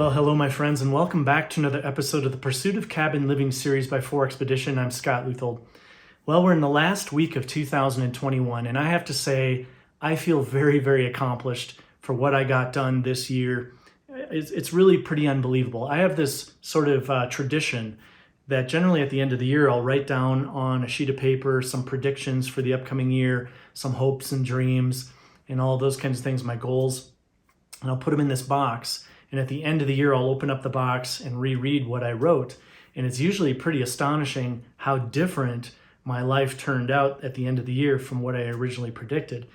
Well, hello, my friends, and welcome back to another episode of the Pursuit of Cabin Living series by 4Expedition. I'm Scott Luthold. Well, we're in the last week of 2021, and I have to say, I feel very, very accomplished for what I got done this year. It's really pretty unbelievable. I have this sort of tradition that generally at the end of the year, I'll write down on a sheet of paper some predictions for the upcoming year, some hopes and dreams, and all those kinds of things, my goals, and I'll put them in this box. And at the end of the year, I'll open up the box and reread what I wrote. And it's usually pretty astonishing how different my life turned out at the end of the year from what I originally predicted.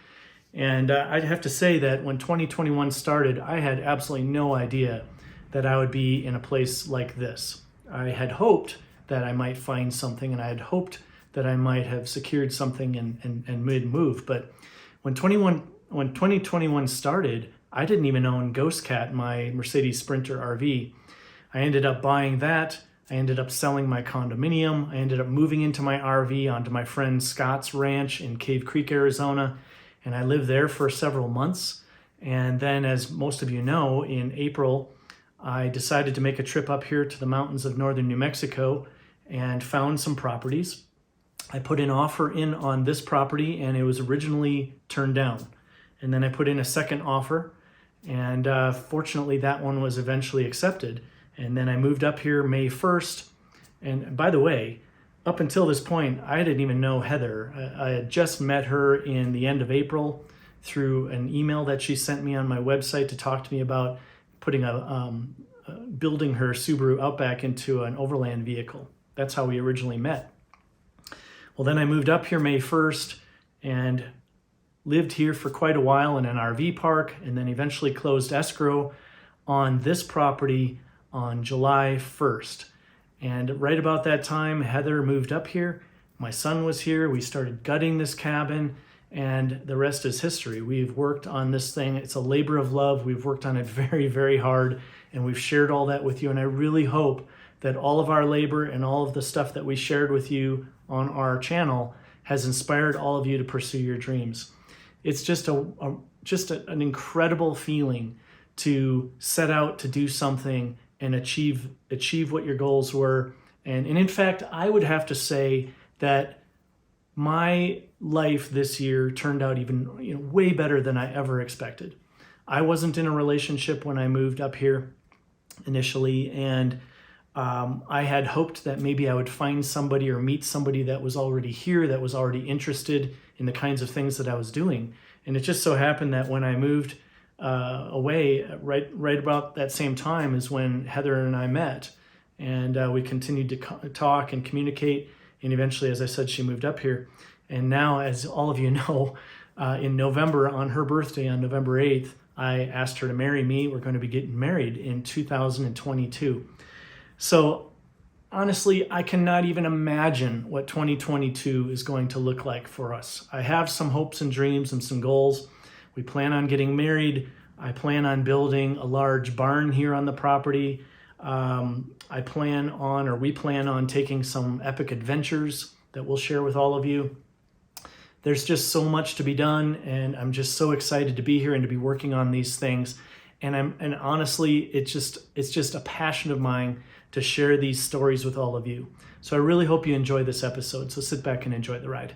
And I'd have to say that when 2021 started, I had absolutely no idea that I would be in a place like this. I had hoped that I might find something, and I had hoped that I might have secured something and made a move. But when 2021 started, I didn't even own Ghost Cat, my Mercedes Sprinter RV. I ended up buying that. I ended up selling my condominium. I ended up moving into my RV onto my friend Scott's ranch in Cave Creek, Arizona. And I lived there for several months. And then, as most of you know, in April, I decided to make a trip up here to the mountains of northern New Mexico and found some properties. I put an offer in on this property and it was originally turned down. And then I put in a second offer. And fortunately, that one was eventually accepted. And then I moved up here May 1st. And by the way, up until this point, I didn't even know Heather. I had just met her in the end of April through an email that she sent me on my website to talk to me about putting building her Subaru Outback into an overland vehicle. That's how we originally met. Well, then I moved up here May 1st and lived here for quite a while in an RV park, and then eventually closed escrow on this property on July 1st. And right about that time, Heather moved up here. My son was here. We started gutting this cabin, and the rest is history. We've worked on this thing. It's a labor of love. We've worked on it very, very hard, and we've shared all that with you. And I really hope that all of our labor and all of the stuff that we shared with you on our channel has inspired all of you to pursue your dreams. It's just an incredible feeling to set out to do something and achieve what your goals were. And in fact, I would have to say that my life this year turned out even way better than I ever expected. I wasn't in a relationship when I moved up here initially, and I had hoped that maybe I would find somebody or meet somebody that was already here, that was already interested in the kinds of things that I was doing. And it just so happened that when I moved away, right about that same time is when Heather and I met. And we continued to talk and communicate. And eventually, as I said, she moved up here. And now, as all of you know, in November, on her birthday, on November 8th, I asked her to marry me. We're going to be getting married in 2022. So honestly, I cannot even imagine what 2022 is going to look like for us. I have some hopes and dreams and some goals. We plan on getting married. I plan on building a large barn here on the property. We plan on taking some epic adventures that we'll share with all of you. There's just so much to be done, and I'm just so excited to be here and to be working on these things. And honestly, it's just a passion of mine to share these stories with all of you. So I really hope you enjoy this episode. So sit back and enjoy the ride.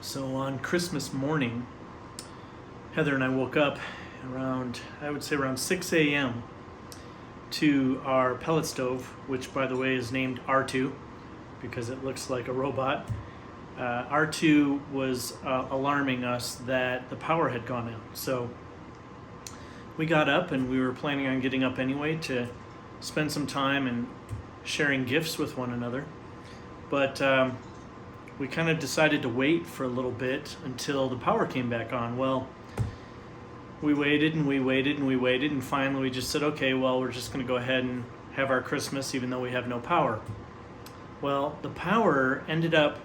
So on Christmas morning, Heather and I woke up around, I would say around 6 a.m. to our pellet stove, which by the way is named R2 because it looks like a robot. R2 was alarming us that the power had gone out. So we got up, and we were planning on getting up anyway to spend some time and sharing gifts with one another. But we kind of decided to wait for a little bit until the power came back on. Well, we waited and we waited and we waited, and finally we just said, okay, well, we're just going to go ahead and have our Christmas even though we have no power. Well, the power ended up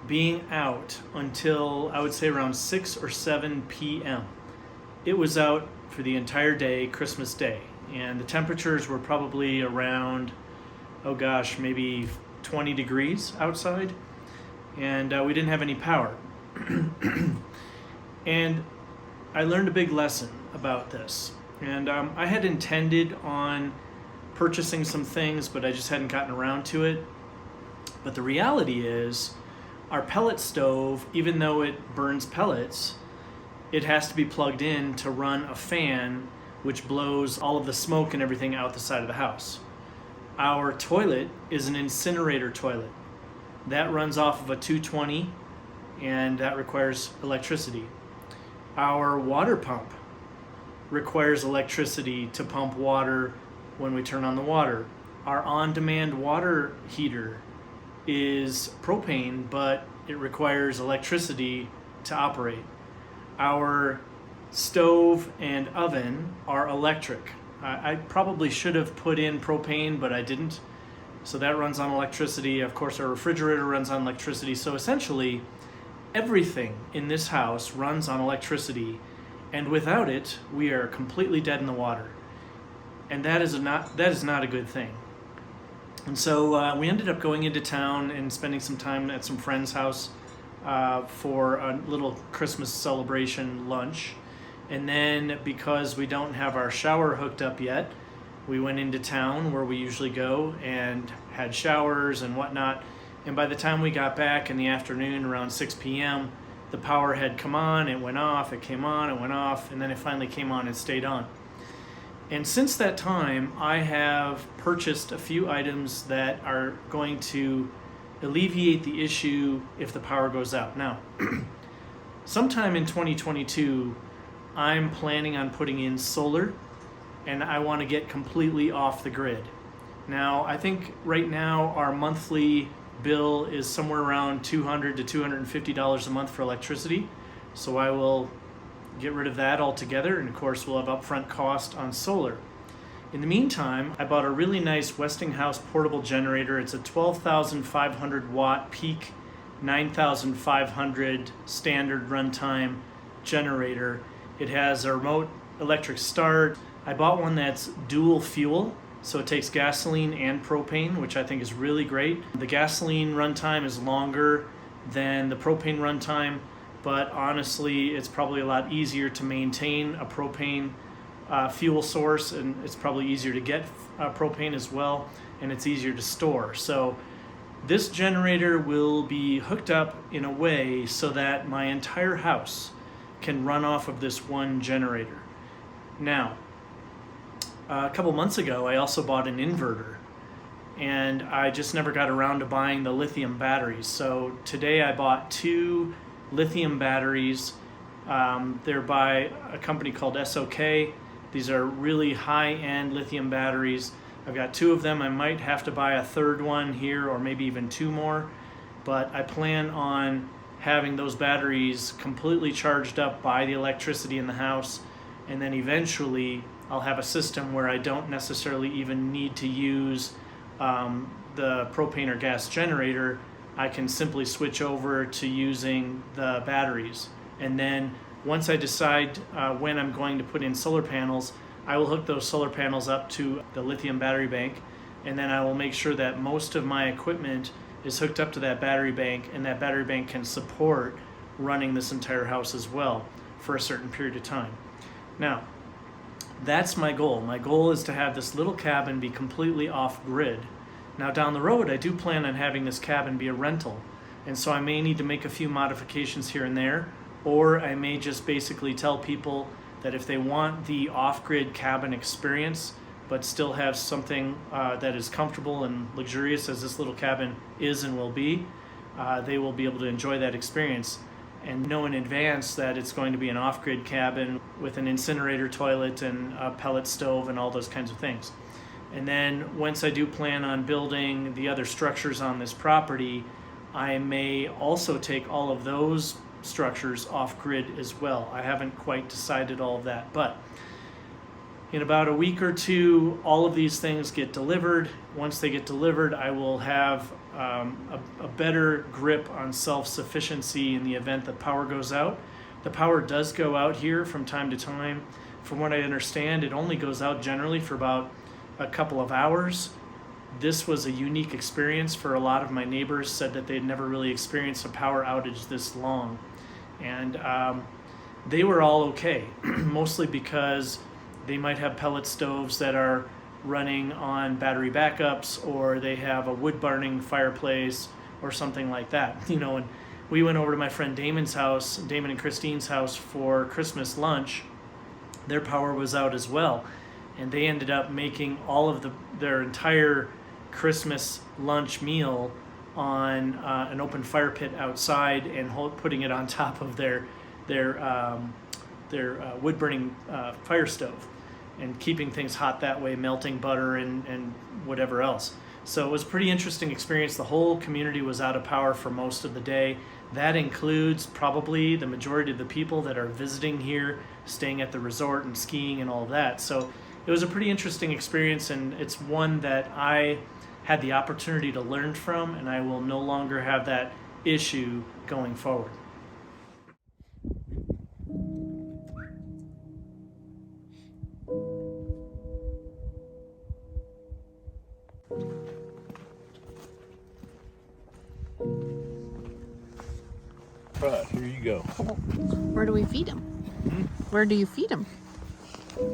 being out until I would say around 6 or 7 p.m. It was out for the entire day, Christmas Day, and the temperatures were probably around, oh gosh, maybe 20 degrees outside, and we didn't have any power. And I learned a big lesson about this, and I had intended on purchasing some things, but I just hadn't gotten around to it. But the reality is, our pellet stove, even though it burns pellets, it has to be plugged in to run a fan which blows all of the smoke and everything out the side of the house. Our toilet is an incinerator toilet. That runs off of a 220, and that requires electricity. Our water pump requires electricity to pump water when we turn on the water. Our on-demand water heater is propane, but it requires electricity to operate. Our stove and oven are electric. I probably should have put in propane, but I didn't. So that runs on electricity. Of course, our refrigerator runs on electricity. So essentially, everything in this house runs on electricity, and without it, we are completely dead in the water. And that is not a good thing. And so we ended up going into town and spending some time at some friend's house for a little Christmas celebration lunch. And then because we don't have our shower hooked up yet, we went into town where we usually go and had showers and whatnot. And by the time we got back in the afternoon around 6 p.m., the power had come on, it went off, it came on, it went off, and then it finally came on and stayed on. And since that time, I have purchased a few items that are going to alleviate the issue if the power goes out. Now, sometime in 2022, I'm planning on putting in solar, and I want to get completely off the grid. Now, I think right now our monthly bill is somewhere around $200 to $250 a month for electricity, so I will get rid of that altogether, and of course we'll have upfront cost on solar. In the meantime, I bought a really nice Westinghouse portable generator. It's a 12,500 watt peak, 9,500 standard runtime generator. It has a remote electric start. I bought one that's dual fuel, so it takes gasoline and propane, which I think is really great. The gasoline runtime is longer than the propane runtime, but honestly, it's probably a lot easier to maintain a propane fuel source, and it's probably easier to get propane as well, and it's easier to store. So this generator will be hooked up in a way so that my entire house can run off of this one generator. Now, a couple months ago, I also bought an inverter, and I just never got around to buying the lithium batteries. So today I bought 2 lithium batteries. They're by a company called SOK. These are really high-end lithium batteries. I've got 2 of them. I might have to buy a third one here, or maybe even 2 more, but I plan on having those batteries completely charged up by the electricity in the house, and then eventually I'll have a system where I don't necessarily even need to use the propane or gas generator. I can simply switch over to using the batteries. And then once I decide when I'm going to put in solar panels, I will hook those solar panels up to the lithium battery bank, and then I will make sure that most of my equipment is hooked up to that battery bank, and that battery bank can support running this entire house as well for a certain period of time. Now, that's my goal. My goal is to have this little cabin be completely off grid. Now down the road, I do plan on having this cabin be a rental, And so I may need to make a few modifications here and there, or I may just basically tell people that if they want the off-grid cabin experience, but still have something that is comfortable and luxurious as this little cabin is and will be, they will be able to enjoy that experience and know in advance that it's going to be an off-grid cabin with an incinerator toilet and a pellet stove and all those kinds of things. And then once I do plan on building the other structures on this property, I may also take all of those structures off-grid as well. I haven't quite decided all of that, but in about a week or two, all of these things get delivered. Once they get delivered, I will have a better grip on self-sufficiency in the event that power goes out. The power does go out here from time to time. From what I understand, it only goes out generally for about a couple of hours. This was a unique experience for a lot of my neighbors, said that they'd never really experienced a power outage this long. And they were all okay, mostly because they might have pellet stoves that are running on battery backups, or they have a wood burning fireplace or something like that. And we went over to my friend Damon's house, Damon and Christine's house, for Christmas lunch. Their power was out as well, and they ended up making all of their entire Christmas lunch meal on an open fire pit outside and putting it on top of their wood burning fire stove, and keeping things hot that way, melting butter and whatever else. So it was a pretty interesting experience. The whole community was out of power for most of the day. That includes probably the majority of the people that are visiting here, staying at the resort and skiing and all of that. So it was a pretty interesting experience, and it's one that I had the opportunity to learn from, and I will no longer have that issue going forward. Right, here you go. Where do we feed him? Where do you feed him? I'll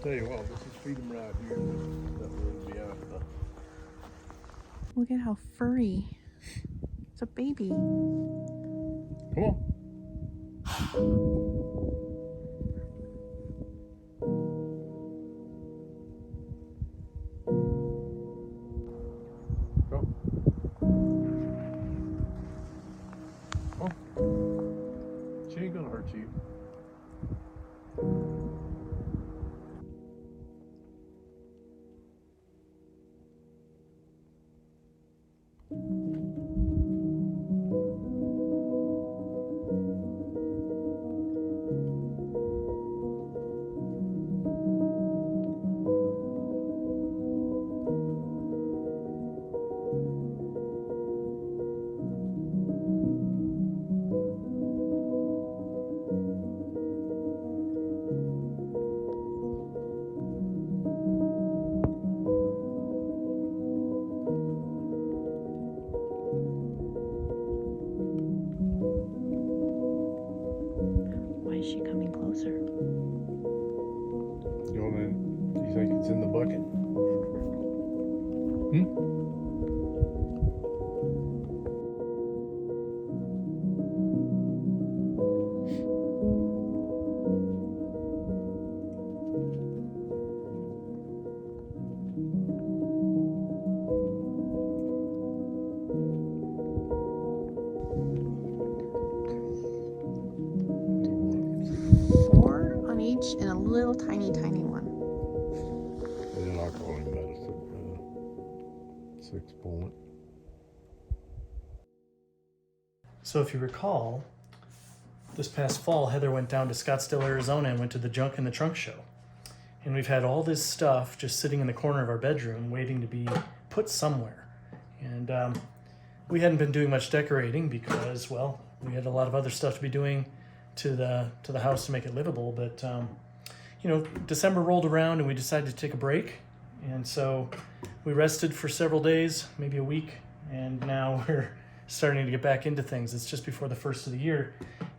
tell you what, let's just feed him right here. That will be out of the... Look at how furry. It's a baby. Come on. Go. Oh. She ain't gonna hurt you. Is she coming closer? You think it's in the bucket? Each and a little tiny one. And then I'll call him medicine. 6 point. So if you recall, this past fall, Heather went down to Scottsdale, Arizona and went to the Junk in the Trunk show. And we've had all this stuff just sitting in the corner of our bedroom waiting to be put somewhere. And we hadn't been doing much decorating because, well, we had a lot of other stuff to be doing to the house to make it livable. But December rolled around and we decided to take a break, and so we rested for several days, maybe a week, and now we're starting to get back into things. It's just before the first of the year,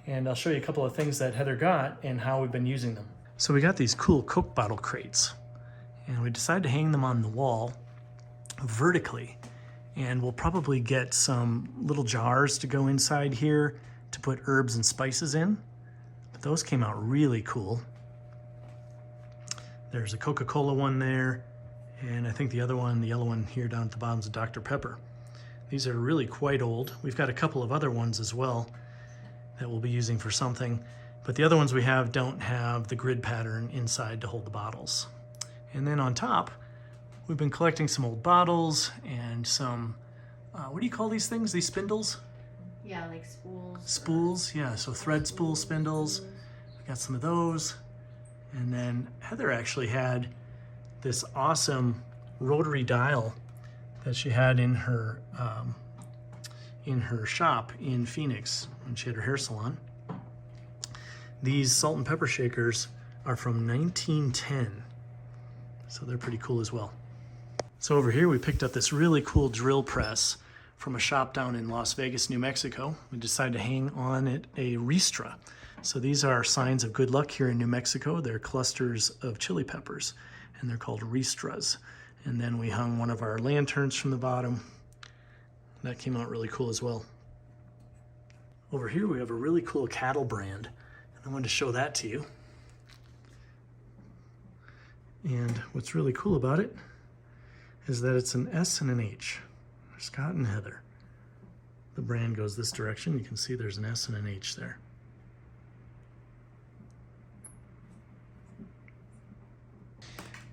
and I'll show you a couple of things that Heather got and how we've been using them. So we got these cool Coke bottle crates, and we decided to hang them on the wall vertically, And we'll probably get some little jars to go inside here to put herbs and spices in. But those came out really cool. There's a Coca-Cola one there, and I think the other one, the yellow one here down at the bottom, is a Dr. Pepper. These are really quite old. We've got a couple of other ones as well that we'll be using for something, but the other ones we have don't have the grid pattern inside to hold the bottles. And then on top, we've been collecting some old bottles and some, what do you call these things? These spindles? Yeah, like spools. Spools, yeah, so thread spool spindles. We got some of those. And then Heather actually had this awesome rotary dial that she had in her shop in Phoenix when she had her hair salon. These salt and pepper shakers are from 1910, so they're pretty cool as well. So over here we picked up this really cool drill press from a shop down in Las Vegas, New Mexico. We decided to hang on it a ristra. So these are signs of good luck here in New Mexico. They're clusters of chili peppers, and they're called ristras. And then we hung one of our lanterns from the bottom. That came out really cool as well. Over here we have a really cool cattle brand, and I wanted to show that to you. And what's really cool about it is that it's an S and an H. Scott and Heather. The brand goes this direction. You can see there's an S and an H there.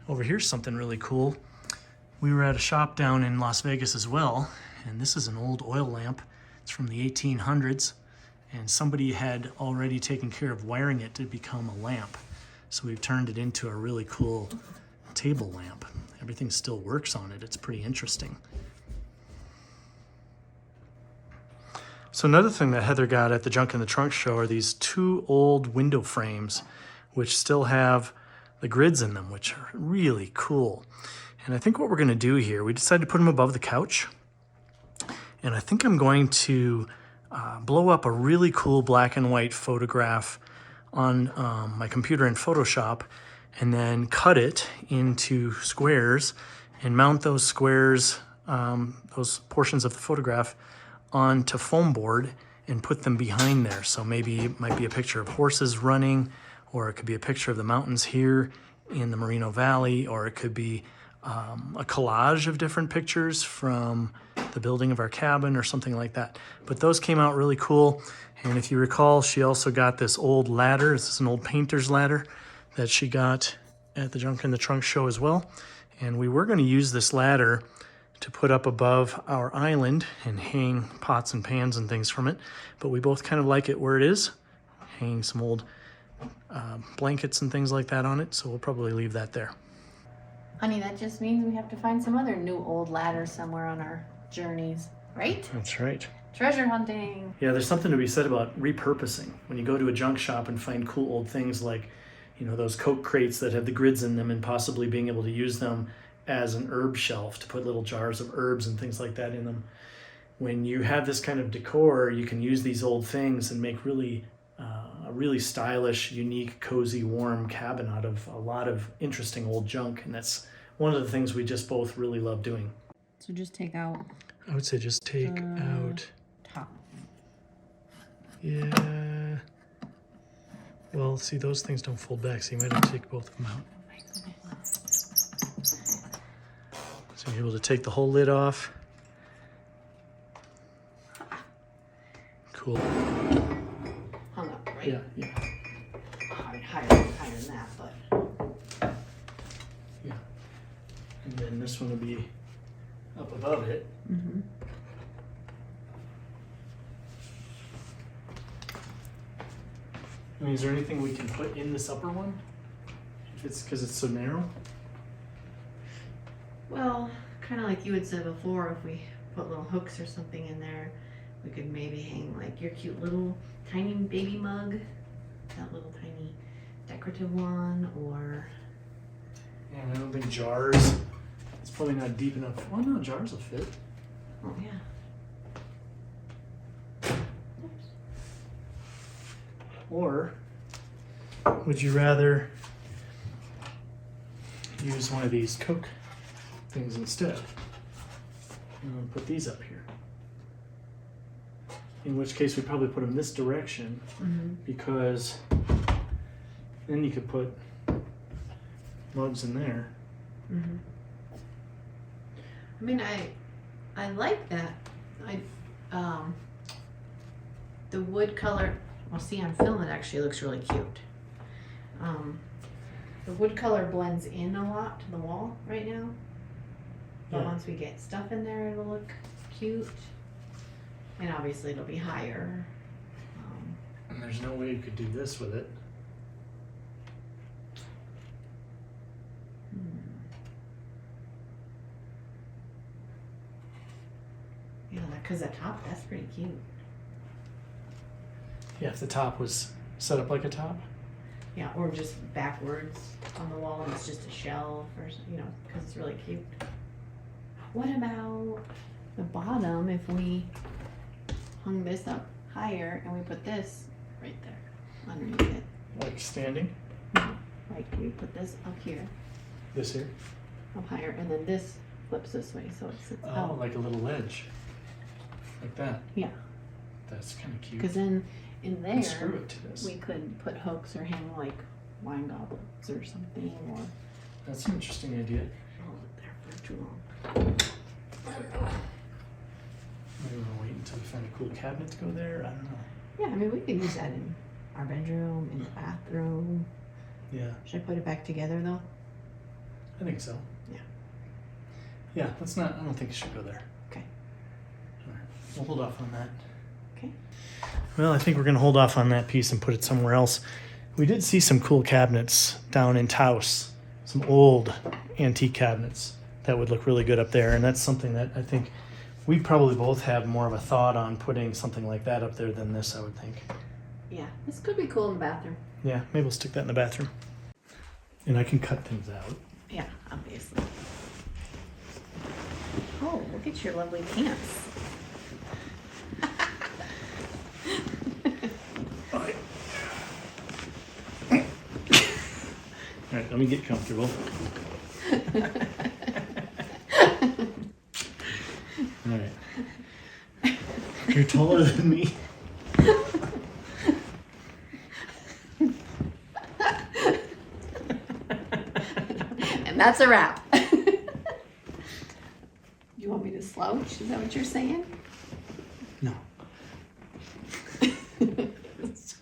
Over here's something really cool. We were at a shop down in Las Vegas as well, and this is an old oil lamp. It's from the 1800s, and somebody had already taken care of wiring it to become a lamp. So we've turned it into a really cool table lamp. Everything still works on it. It's pretty interesting. So another thing that Heather got at the Junk in the Trunk show are these two old window frames, which still have the grids in them, which are really cool. And I think what we're gonna do here, we decided to put them above the couch. And I think I'm going to blow up a really cool black and white photograph on my computer in Photoshop, and then cut it into squares and mount those squares, those portions of the photograph, onto foam board and put them behind there. So maybe it might be a picture of horses running, or it could be a picture of the mountains here in the Merino Valley, or it could be a collage of different pictures from the building of our cabin or something like that. But those came out really cool. And if you recall, she also got this old ladder. This is an old painter's ladder that she got at the Junk in the Trunk show as well. And we were going to use this ladder to put up above our island and hang pots and pans and things from it. But we both kind of like it where it is, hanging some old blankets and things like that on it. So we'll probably leave that there. Honey, that just means we have to find some other new old ladders somewhere on our journeys, right? That's right. Treasure hunting. Yeah, there's something to be said about repurposing. When you go to a junk shop and find cool old things like, you know, those Coke crates that have the grids in them, and possibly being able to use them as an herb shelf to put little jars of herbs and things like that in them. When you have this kind of decor, you can use these old things and make really a really stylish, unique, cozy, warm cabin out of a lot of interesting old junk. And that's one of the things we just both really love doing. So just take out I would say just take out, top. yeah. Well, see, those things don't fold back, so you might have to take both of them out. So you're able to take the whole lid off. Cool. Hung up, right? Yeah, yeah, Higher than that, but. yeah. And then this one will be up above it. Mm-hmm. I mean, is there anything we can put in this upper one? If it's because it's so narrow? Well, kind of like you had said before, if we put little hooks or something in there, we could maybe hang like your cute little tiny baby mug, that little tiny decorative one, or... Yeah, I don't think jars. It's probably not deep enough. Well, no, jars will fit. Oh, yeah. Oops. Or would you rather use one of these Coke things instead? And put these up here. In which case we probably put them this direction because then you could put mugs in there. I mean, I like that. The wood color, well, see on film it actually looks really cute. The wood color blends in a lot to the wall right now. But Yeah. once we get stuff in there, it'll look cute. And obviously it'll be higher. And there's no way you could do this with it. Yeah, because the top, that's pretty cute. Yeah, if the top was set up like a top. Yeah, or just backwards on the wall and it's just a shelf or, because it's really cute. What about the bottom if we hung this up higher and we put this right there underneath it? Like standing? Like we put this up here, This here? up higher, and then this flips this way so it sits Oh, out. like a little ledge. Like that. Yeah, That's kind of cute. because then in And screw there it to this. we could put hooks or hang like wine goblets or something, or That's an interesting idea. hold it there for too long. I don't know. Maybe we'll wait until we find a cool cabinet to go there. I don't know. Yeah, I mean we could use that in our bedroom, in the bathroom. Yeah, Should I put it back together though? I think so. Yeah. Yeah, let's not. I don't think it should go there. Okay. All right, we'll hold off on that. Okay. Well, I think we're going to hold off on that piece and put it somewhere else. We did see some cool cabinets down in Taos, some old antique cabinets that would look really good up there. And that's something that I think we probably both have more of a thought on putting something like that up there than this, I would think. Yeah, this could be cool in the bathroom. Yeah, maybe we'll stick that in the bathroom. And I can cut things out. Yeah, obviously. Oh, look at your lovely pants. All right. All right, let me get comfortable. All right. You're taller than me. And that's a wrap. You want me to slouch? Is that what you're saying? No. So.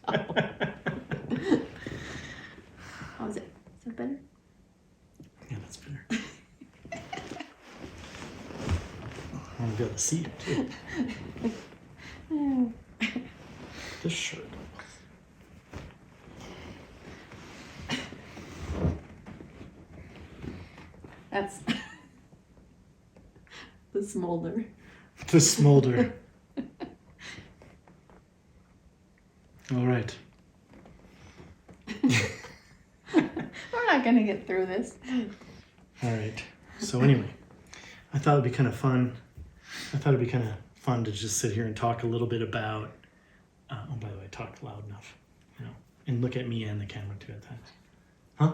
How's it? Is that better? Yeah, that's better. I want to be able to see it too. This shirt. That's the smolder. The smolder. All right. We're not gonna get through this. All right. So anyway, I thought it'd be kind of fun. To just sit here and talk a little bit about. Oh, by the way, talk loud enough, and look at me and the camera too at times. Huh?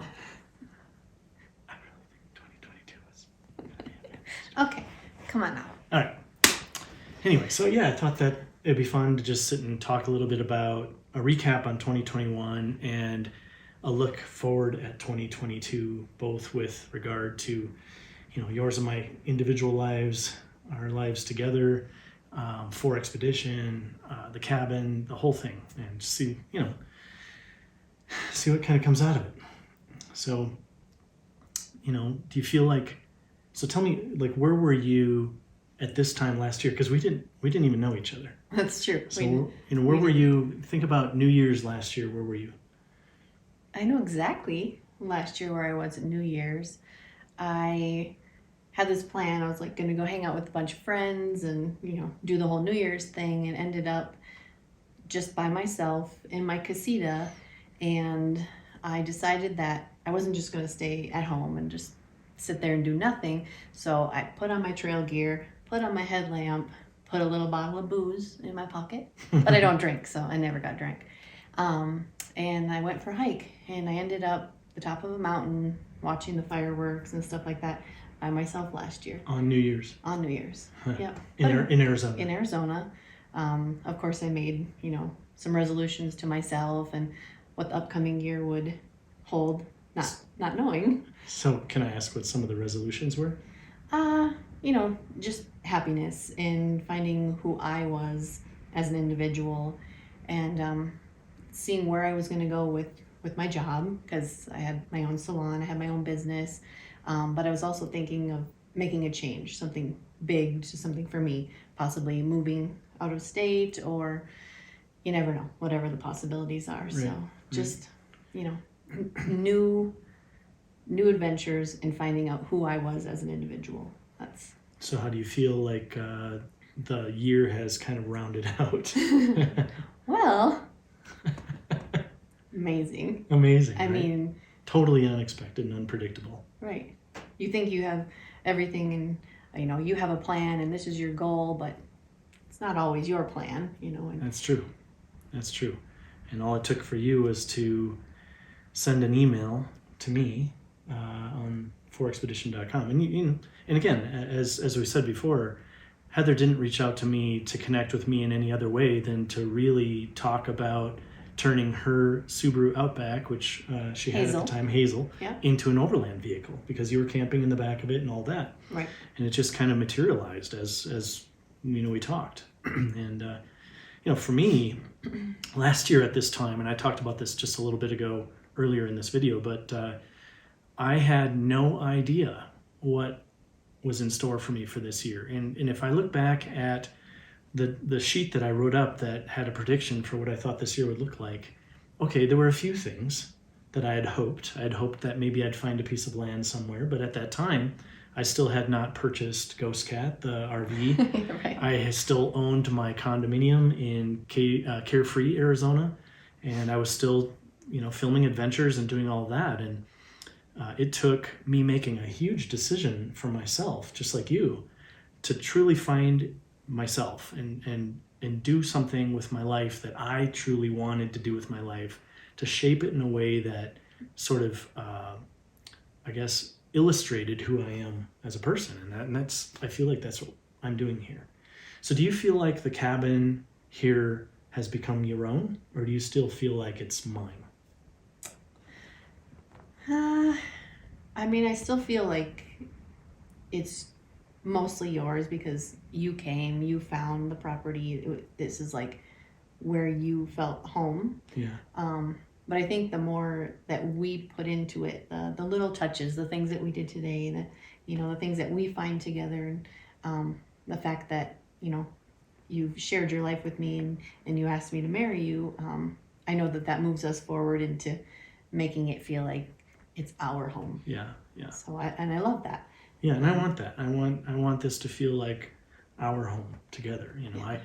I really think 2022 was. Okay, come on now. All right. Anyway, so yeah, I thought that it'd be fun to just sit and talk a little bit about a recap on 2021 and a look forward at 2022, both with regard to, yours and my individual lives, our lives together, for expedition, the cabin, the whole thing, and see what kind of comes out of it. So, do you feel like? So tell me, like, where were you at this time last year? Because we didn't even know each other. That's true. So where were you? Think about New Year's last year. Where were you? I know exactly last year where I was at New Year's. I had this plan. I was like going to go hang out with a bunch of friends and, do the whole New Year's thing, and ended up just by myself in my casita. And I decided that I wasn't just going to stay at home and just sit there and do nothing. So I put on my trail gear, put on my headlamp, put a little bottle of booze in my pocket, but I don't drink, so I never got drunk. And I went for a hike, and I ended up the top of a mountain watching the fireworks and stuff like that. by myself last year On New Year's. on New Year's. Yep. In Arizona. In Arizona. Of course, I made, some resolutions to myself and what the upcoming year would hold, not knowing. So can I ask what some of the resolutions were? Just happiness in finding who I was as an individual and seeing where I was going to go with my job, because I had my own salon, I had my own business, but I was also thinking of making a change, something big, just something for me, possibly moving out of state, or you never know, whatever the possibilities are. So just, new adventures and finding out who I was as an individual. So how do you feel like the year has kind of rounded out? Well, amazing. Amazing. I right? mean, totally unexpected and unpredictable. right. You think you have everything and, you have a plan and this is your goal, but it's not always your plan, and That's true. That's true. And all it took for you was to send an email to me on forexpedition.com. And again, as we said before, Heather didn't reach out to me to connect with me in any other way than to really talk about turning her Subaru Outback, which she had Hazel. at the time, Hazel, Yeah. into an overland vehicle, because you were camping in the back of it and all that. Right. And it just kind of materialized as we talked. And for me, last year at this time, and I talked about this just a little bit ago earlier in this video, but I had no idea what was in store for me for this year. And if I look back at the sheet that I wrote up that had a prediction for what I thought this year would look like, okay, there were a few things that I had hoped. I had hoped that maybe I'd find a piece of land somewhere, but at that time, I still had not purchased Ghost Cat, the RV. Right. I still owned my condominium in Carefree, Arizona, and I was still, filming adventures and doing all that. And it took me making a huge decision for myself, just like you, to truly find myself and do something with my life that I truly wanted to do with my life, to shape it in a way that sort of, illustrated who I am as a person. And that's, I feel like that's what I'm doing here. So do you feel like the cabin here has become your own, or do you still feel like it's mine? I still feel like it's mostly yours because you came, you found the property. This is like where you felt home. Yeah. But I think the more that we put into it, the little touches, the things that we did today, the things that we find together, and the fact that, you've shared your life with me and you asked me to marry you, I know that moves us forward into making it feel like it's our home. Yeah. Yeah. So I love that. Yeah, and I want that. I want this to feel like our home together. Yeah.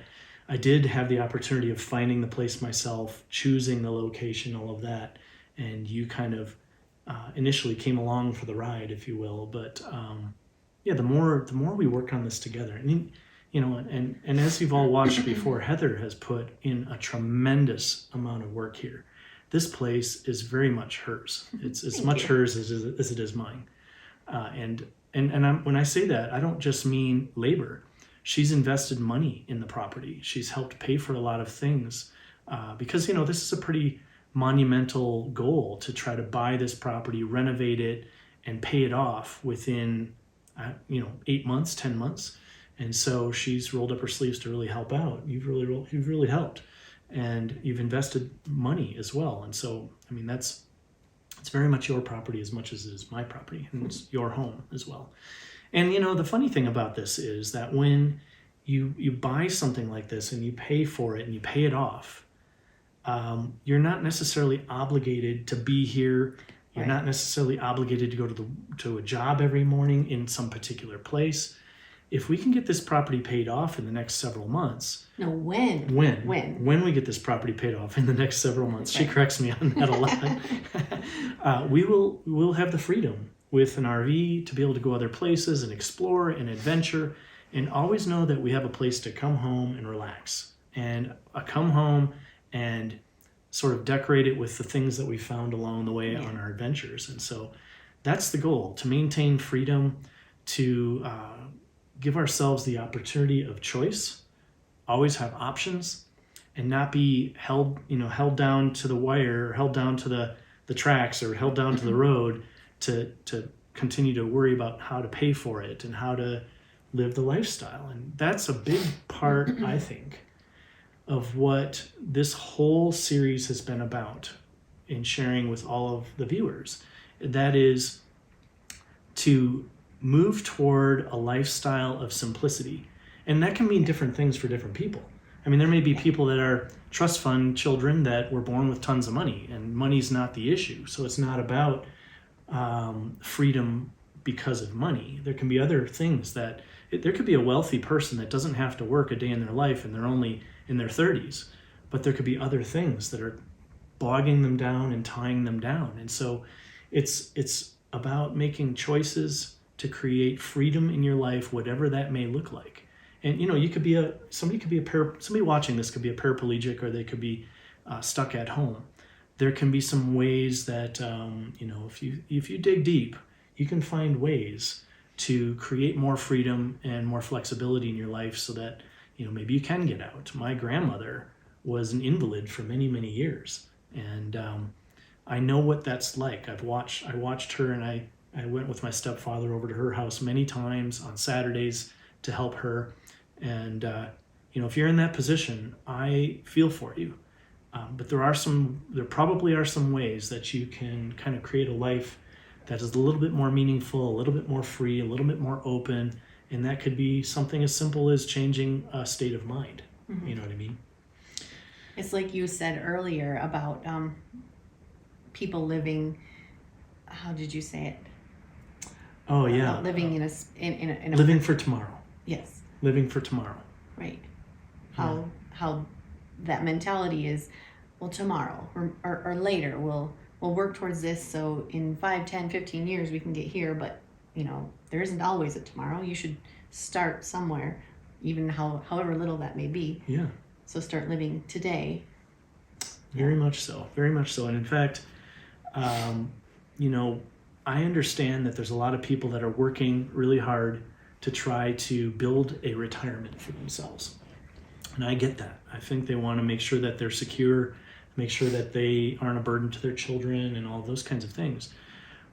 I did have the opportunity of finding the place myself, choosing the location, all of that, and you kind of initially came along for the ride, if you will. But the more we work on this together, and and as you've all watched before, Heather has put in a tremendous amount of work here. This place is very much hers. It's as much hers as it is mine. And when I say that, I don't just mean labor. She's invested money in the property. She's helped pay for a lot of things because, this is a pretty monumental goal to try to buy this property, renovate it, and pay it off within, 8 months, 10 months. And so she's rolled up her sleeves to really help out. You've really helped. And you've invested money as well. And so, it's very much your property as much as it is my property, and it's your home as well. And the funny thing about this is that when you buy something like this and you pay for it and you pay it off, you're not necessarily obligated to be here. You're not necessarily obligated to go to a job every morning in some particular place. If we can get this property paid off in the next several months. No, when we get this property paid off in the next several months, she corrects me on that a lot. We'll have the freedom with an RV to be able to go other places and explore and adventure, and always know that we have a place to come home and relax, and come home and sort of decorate it with the things that we found along the way on our adventures. And so that's the goal, to maintain freedom, to give ourselves the opportunity of choice, always have options, and not be held down to the wire, or held down to the tracks, or held down to the road to continue to worry about how to pay for it and how to live the lifestyle. And that's a big part, I think, of what this whole series has been about in sharing with all of the viewers. That is to move toward a lifestyle of simplicity. And that can mean different things for different people. I mean, there may be people that are trust fund children that were born with tons of money, and money's not the issue. So it's not about freedom because of money. There can be other things there could be a wealthy person that doesn't have to work a day in their life and they're only in their 30s, but there could be other things that are bogging them down and tying them down. And so it's about making choices to freedom in your life, whatever that may look like. And you could be somebody watching this could be a paraplegic, or they could be stuck at home. There can be some ways that if you dig deep, you can find ways to create more freedom and more flexibility in your life, so that maybe you can get out. My grandmother was an invalid for many, many years, and I know what that's like. I watched her, and I went with my stepfather over to her house many times on Saturdays to help her. And if you're in that position, I feel for you. But there probably are some ways that you can kind of create a life that is a little bit more meaningful, a little bit more free, a little bit more open. And that could be something as simple as changing a state of mind. Mm-hmm. You know what I mean? It's like you said earlier about people living, how did you say it? Oh, yeah. Living in a living for tomorrow. Yes. Living for tomorrow. Right. How that mentality is, well, tomorrow or later we'll work towards this, so in 5, 10, 15 years we can get here. But there isn't always a tomorrow. You should start somewhere, even however little that may be. Yeah. So start living today. Very much so. Very much so. And in fact, I understand that there's a lot of people that are working really hard to try to build a retirement for themselves. And I get that. I think they want to make sure that they're secure, make sure that they aren't a burden to their children and all those kinds of things.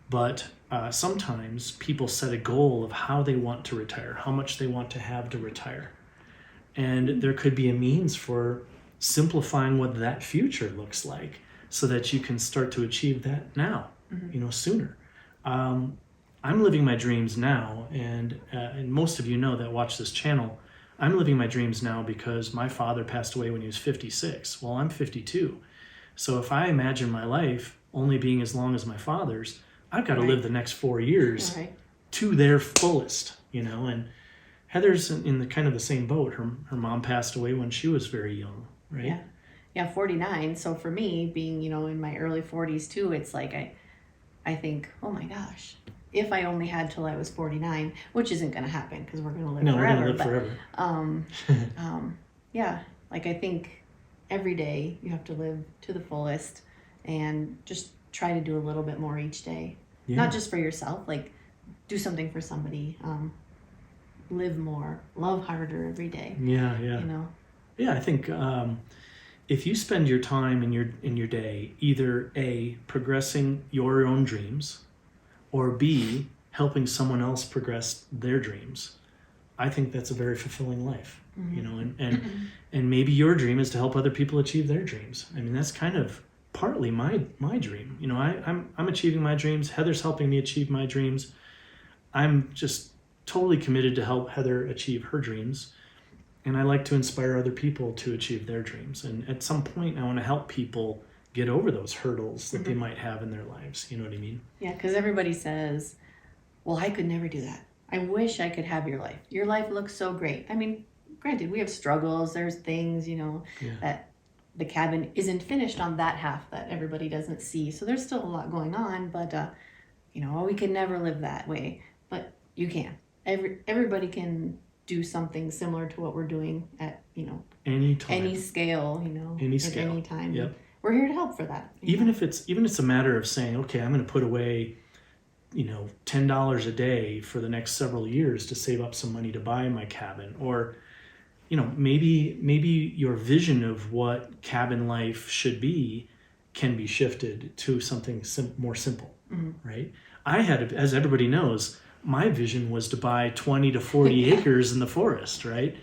But sometimes people set a goal of how they want to retire, how much they want to have to retire. And there could be a means for simplifying what that future looks like, so that you can start to achieve that now, sooner. I'm living my dreams now, and most of you know that watch this channel, I'm living my dreams now because my father passed away when he was 56. Well, I'm 52. So if I imagine my life only being as long as my father's, I've got to live the next 4 years to their fullest, and Heather's in the kind of the same boat. Her mom passed away when she was very young, right? Yeah, 49. So for me, being, in my early 40s too, it's like I think, oh my gosh, if I only had till I was 49, which isn't going to happen because we're going to live forever. We're going to live forever. Yeah, like I think every day you have to live to the fullest and just try to do a little bit more each day. Yeah. Not just for yourself, like do something for somebody. Live more, love harder every day. Yeah. Yeah, I think if you spend your time in your day either A, progressing your own dreams, or B, helping someone else progress their dreams, I think that's a very fulfilling life. And maybe your dream is to help other people achieve their dreams. I mean, that's kind of partly my dream. I'm achieving my dreams. Heather's helping me achieve my dreams. I'm just totally committed to help Heather achieve her dreams. And I like to inspire other people to achieve their dreams. And at some point, I want to help people get over those hurdles that they might have in their lives. You know what I mean? Yeah, because everybody says, well, I could never do that. I wish I could have your life. Your life looks so great. I mean, granted, we have struggles. There's things, that the cabin isn't finished on that half that everybody doesn't see. So there's still a lot going on. But, we can never live that way. But you can. Everybody can do something similar to what we're doing at, any time, any scale, any scale, at any time. Yep. We're here to help for that. Even if it's a matter of saying, okay, I'm going to put away $10 a day for the next several years to save up some money to buy my cabin. Or, maybe your vision of what cabin life should be can be shifted to something more simple, right? I had, as everybody knows, my vision was to buy 20 to 40 acres in the forest, right?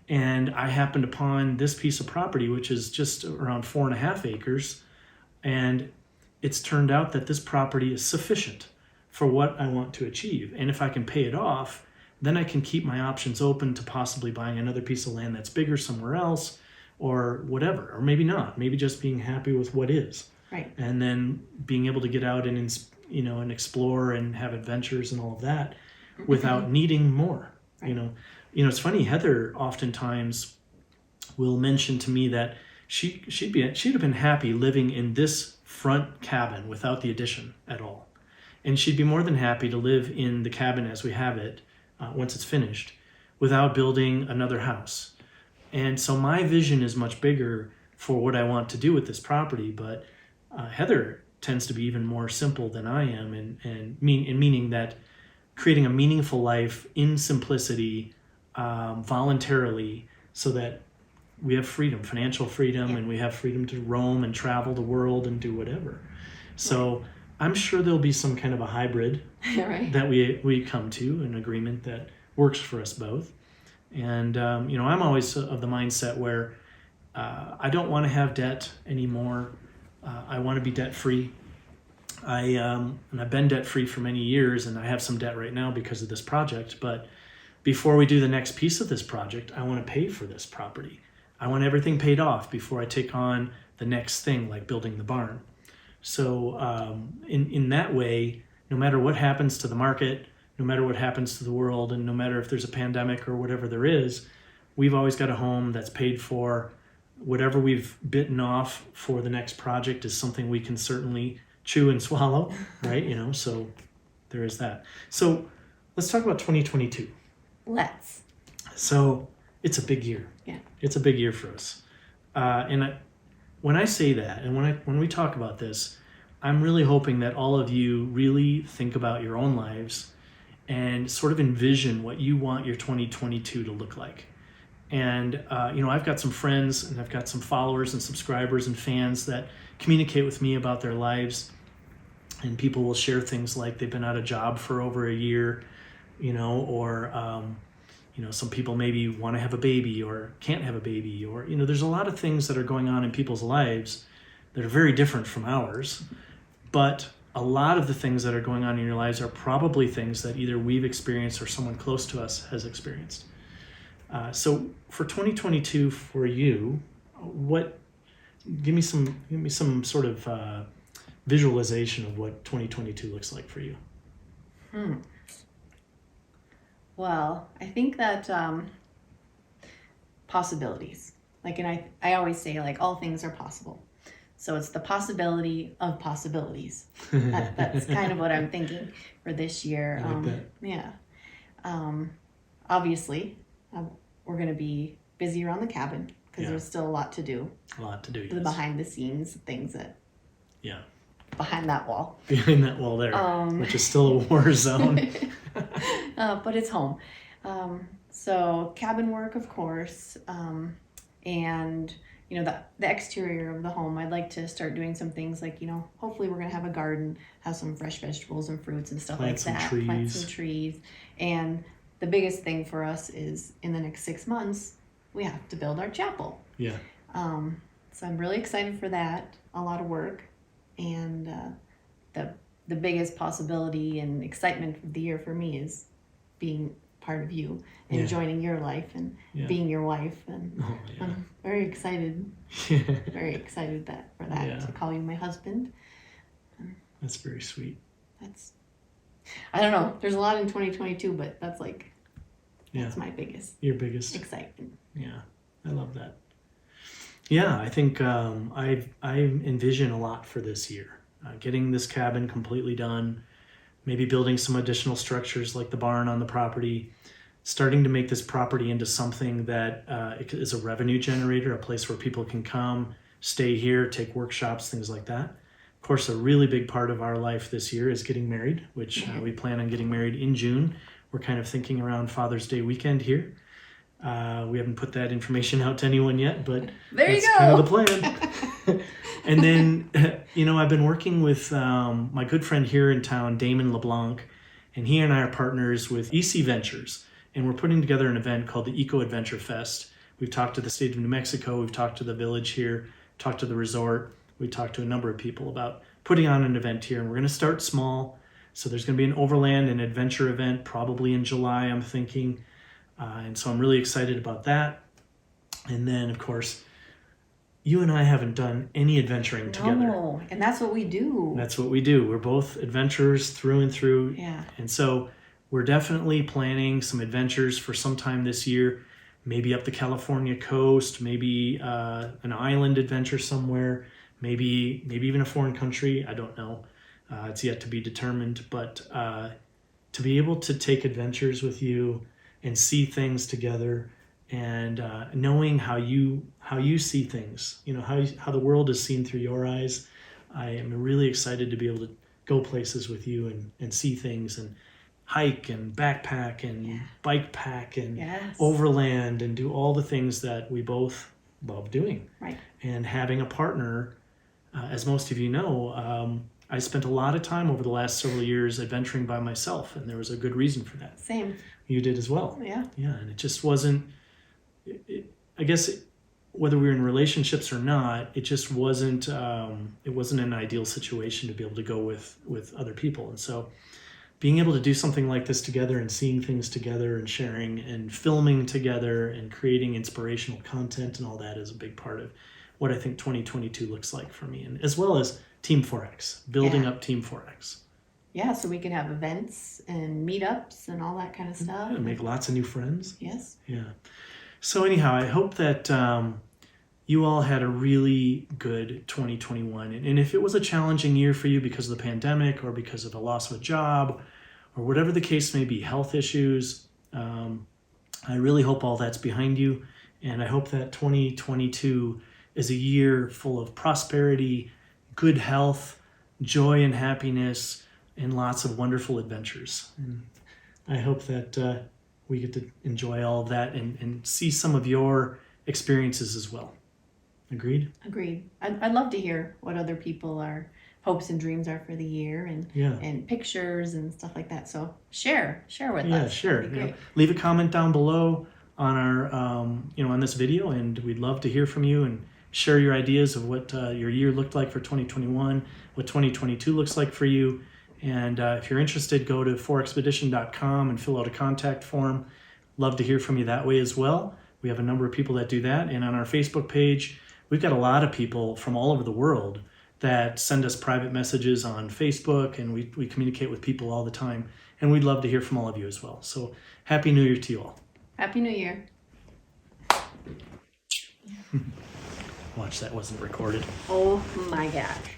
And I happened upon this piece of property, which is just around 4.5 acres. And it's turned out that this property is sufficient for what I want to achieve. And if I can pay it off, then I can keep my options open to possibly buying another piece of land that's bigger somewhere else, or whatever, or maybe not, maybe just being happy with what is. Right. And then being able to get out and and explore and have adventures and all of that without needing more. Right. It's funny, Heather oftentimes will mention to me that she'd have been happy living in this front cabin without the addition at all. And she'd be more than happy to live in the cabin as we have it once it's finished without building another house. And so my vision is much bigger for what I want to do with this property, but Heather tends to be even more simple than I am, meaning that creating a meaningful life in simplicity, voluntarily, so that we have freedom, financial freedom, and we have freedom to roam and travel the world and do whatever. So I'm sure there'll be some kind of a hybrid that we come to, an agreement that works for us both. And, I'm always of the mindset where I don't want to have debt anymore. I want to be debt free. And I've been debt free for many years, and I have some debt right now because of this project. But before we do the next piece of this project, I want to pay for this property. I want everything paid off before I take on the next thing, like building the barn. So in that way, no matter what happens to the market, no matter what happens to the world, and no matter if there's a pandemic or whatever there is, we've always got a home that's paid for. Whatever we've bitten off for the next project is something we can certainly chew and swallow, right? So there is that. So let's talk about 2022. Let's. So it's a big year. Yeah. It's a big year for us. When I say that, and when we talk about this, I'm really hoping that all of you really think about your own lives and sort of envision what you want your 2022 to look like. And, I've got some friends and I've got some followers and subscribers and fans that communicate with me about their lives. And people will share things like they've been out of job for over a year, or, some people maybe want to have a baby or can't have a baby, or, there's a lot of things that are going on in people's lives that are very different from ours. But a lot of the things that are going on in your lives are probably things that either we've experienced or someone close to us has experienced. So for 2022 for you, give me some sort of visualization of what 2022 looks like for you. Well, I think that possibilities, and I always say, all things are possible. So it's the possibility of possibilities. That's kind of what I'm thinking for this year. I like that. Yeah. Obviously, we're going to be busy around the cabin because there's still a lot to do. A lot to do, yes. The behind the scenes things that. Yeah. Behind that wall. Behind that wall there, which is still a war zone. But it's home. So cabin work, of course, and the exterior of the home. I'd like to start doing some things like, hopefully we're gonna have a garden, have some fresh vegetables and fruits and stuff Plant like that. Plant some trees. And the biggest thing for us is in the next 6 months we have to build our chapel. Yeah. So I'm really excited for that. A lot of work. And the biggest possibility and excitement of the year for me is being part of you and joining your life and being your wife. And I'm very excited, very excited to call you my husband. That's very sweet. I don't know. There's a lot in 2022, but that's my biggest. Your biggest excitement. Yeah, I love that. Yeah, I think I envision a lot for this year. Getting this cabin completely done, maybe building some additional structures like the barn on the property, starting to make this property into something that is a revenue generator, a place where people can come, stay here, take workshops, things like that. Of course, a really big part of our life this year is getting married, which we plan on getting married in June. We're kind of thinking around Father's Day weekend here. We haven't put that information out to anyone yet, but There that's you go. kind of the plan. And then, I've been working with my good friend here in town, Damon LeBlanc, and he and I are partners with EC Ventures, and we're putting together an event called the Eco Adventure Fest. We've talked to the state of New Mexico, we've talked to the village here, talked to the resort, we talked to a number of people about putting on an event here, and we're going to start small. So there's going to be an overland and adventure event probably in July, I'm thinking. And so I'm really excited about that. And then, of course, you and I haven't done any adventuring together. No, and that's what we do. That's what we do. We're both adventurers through and through. Yeah. And so we're definitely planning some adventures for sometime this year, maybe up the California coast, maybe an island adventure somewhere, maybe even a foreign country. I don't know. It's yet to be determined. But to be able to take adventures with you and see things together, and knowing how you see things, how the world is seen through your eyes. I am really excited to be able to go places with you and see things and hike and backpack and bike pack and overland and do all the things that we both love doing. Right. And having a partner, as most of you know, I spent a lot of time over the last several years adventuring by myself, and there was a good reason for that. Same. You did as well. Yeah. Yeah, and it just wasn't, I guess, whether we were in relationships or not, it just wasn't, it wasn't an ideal situation to be able to go with other people. And so being able to do something like this together and seeing things together and sharing and filming together and creating inspirational content and all that is a big part of what I think 2022 looks like for me, and as well as Team 4X, building up Team 4X. Yeah, so we can have events and meetups and all that kind of stuff. Yeah, make lots of new friends. Yes. Yeah. So anyhow, I hope that you all had a really good 2021. And if it was a challenging year for you because of the pandemic or because of the loss of a job or whatever the case may be, health issues, I really hope all that's behind you. And I hope that 2022 is a year full of prosperity, good health, joy and happiness, and lots of wonderful adventures. And I hope that we get to enjoy all of that and see some of your experiences as well. Agreed? Agreed. I'd love to hear what other people are hopes and dreams are for the year, and pictures and stuff like that. So share with us. Yeah, sure. That'd be great. Leave a comment down below on our on this video, and we'd love to hear from you and share your ideas of what your year looked like for 2021, what 2022 looks like for you. And if you're interested, go to 4expedition.com and fill out a contact form. Love to hear from you that way as well. We have a number of people that do that. And on our Facebook page, we've got a lot of people from all over the world that send us private messages on Facebook, and we communicate with people all the time. And we'd love to hear from all of you as well. So Happy New Year to you all. Happy New Year. Watch, that wasn't recorded. Oh my gosh.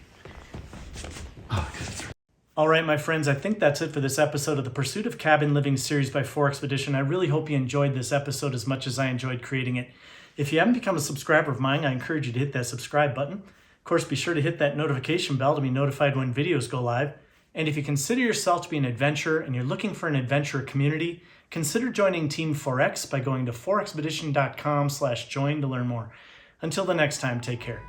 All right, my friends, I think that's it for this episode of the Pursuit of Cabin Living series by 4Expedition. I really hope you enjoyed this episode as much as I enjoyed creating it. If you haven't become a subscriber of mine, I encourage you to hit that subscribe button. Of course, be sure to hit that notification bell to be notified when videos go live. And if you consider yourself to be an adventurer and you're looking for an adventure community, consider joining Team 4X by going to 4expedition.com/join to learn more. Until the next time, take care.